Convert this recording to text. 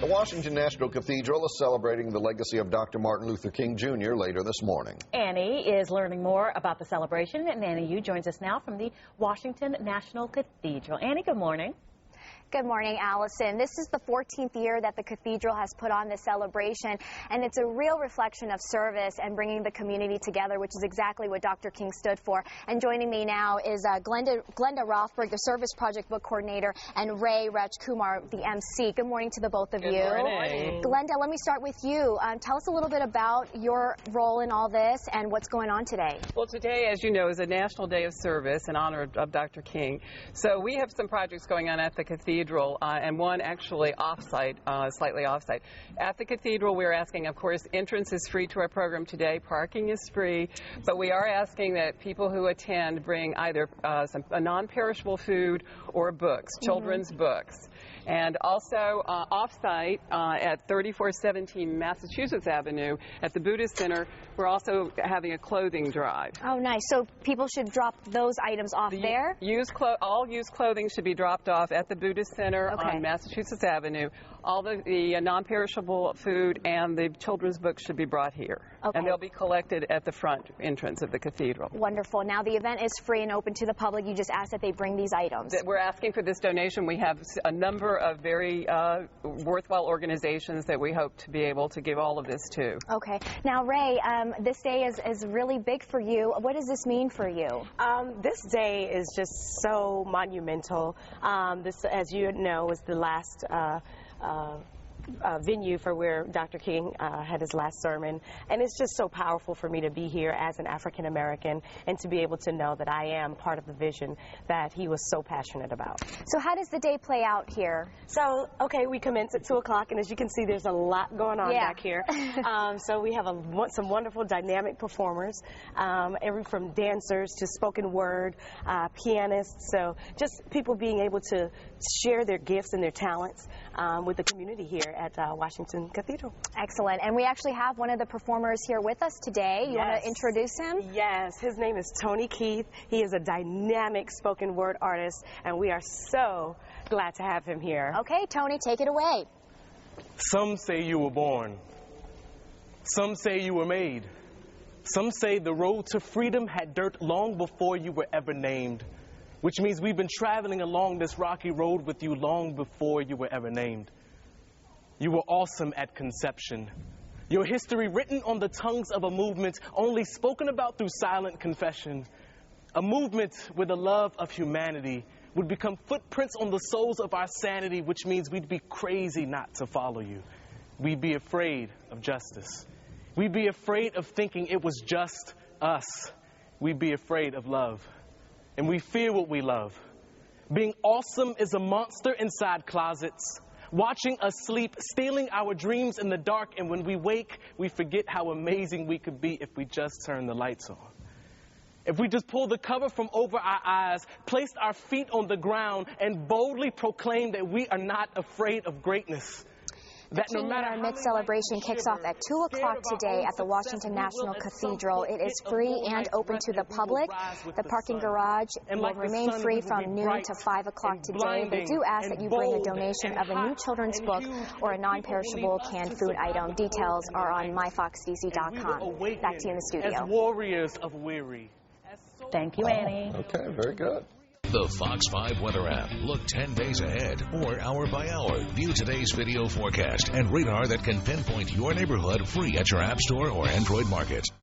The Washington National Cathedral is celebrating the legacy of Dr. Martin Luther King Jr. later this morning. Annie is learning more about the celebration, and Annie Yu joins us now from the Washington National Cathedral. Annie, good morning. Good morning, Allison. This is the 14th year that the cathedral has put on this celebration, and it's a real reflection of service and bringing the community together, which is exactly what Dr. King stood for. And joining me now is Glenda Rothberg, the Service Project Book Coordinator, and Ray Rajkumar, the MC. Good morning to the both of you. Good morning. Glenda, let me start with you. Tell us a little bit about your role in all this and what's going on today. Well, today, as you know, is a National Day of Service in honor of Dr. King. So we have some projects going on at the cathedral. And one actually off-site, slightly off-site. At the cathedral, we're asking, of course, entrance is free to our program today, parking is free, but we are asking that people who attend bring either a non-perishable food or books, children's books. And also off-site at 3417 Massachusetts Avenue at the Buddhist Center, we're also having a clothing drive. Oh, nice. So people should drop those items off there? All used clothing should be dropped off at the Buddhist Center on Massachusetts Avenue. All the non-perishable food and the children's books should be brought here. And they'll be collected at the front entrance of the cathedral. Wonderful. Now the event is free and open to the public. You just ask that they bring these items. We're asking for this donation. We have a number of very worthwhile organizations that we hope to be able to give all of this to. Okay. Now, Ray, this day is really big for you. What does this mean for you? This day is just so monumental. This, as you know, was the last venue for where Dr. King had his last sermon, and it's just so powerful for me to be here as an African American and to be able to know that I am part of the vision that he was so passionate about. So how does the day play out here? So, okay, we commence at 2 o'clock, and as you can see, there's a lot going on back here. So we have some wonderful dynamic performers, from dancers to spoken word, pianists, so just people being able to share their gifts and their talents with the community here at Washington Cathedral. Excellent. And we actually have one of the performers here with us today. You want to introduce him? Yes. His name is Tony Keith. He is a dynamic spoken word artist, and we are so glad to have him here. Okay, Tony, take it away. Some say you were born. Some say you were made. Some say the road to freedom had dirt long before you were ever named, which means we've been traveling along this rocky road with you long before you were ever named. You were awesome at conception. Your history written on the tongues of a movement only spoken about through silent confession. A movement where the love of humanity would become footprints on the soles of our sanity, which means we'd be crazy not to follow you. We'd be afraid of justice. We'd be afraid of thinking it was just us. We'd be afraid of love. And we fear what we love. Being awesome is a monster inside closets, watching us sleep, stealing our dreams in the dark, and when we wake, we forget how amazing we could be if we just turn the lights on. If we just pull the cover from over our eyes, placed our feet on the ground, and boldly proclaim that we are not afraid of greatness. The King in Our Midst celebration kicks off at 2 o'clock today at the Washington National Cathedral. It is free and open to the public. The parking garage will remain free from noon to 5 o'clock today. They do ask that you bring a donation of a new children's book or a non-perishable canned food item. Details are on myfoxdc.com. Back to you in the studio. As warriors of weary. Thank you, Annie. Okay, very good. The Fox 5 weather app. Look 10 days ahead or hour by hour. View today's video forecast and radar that can pinpoint your neighborhood free at your app store or Android market.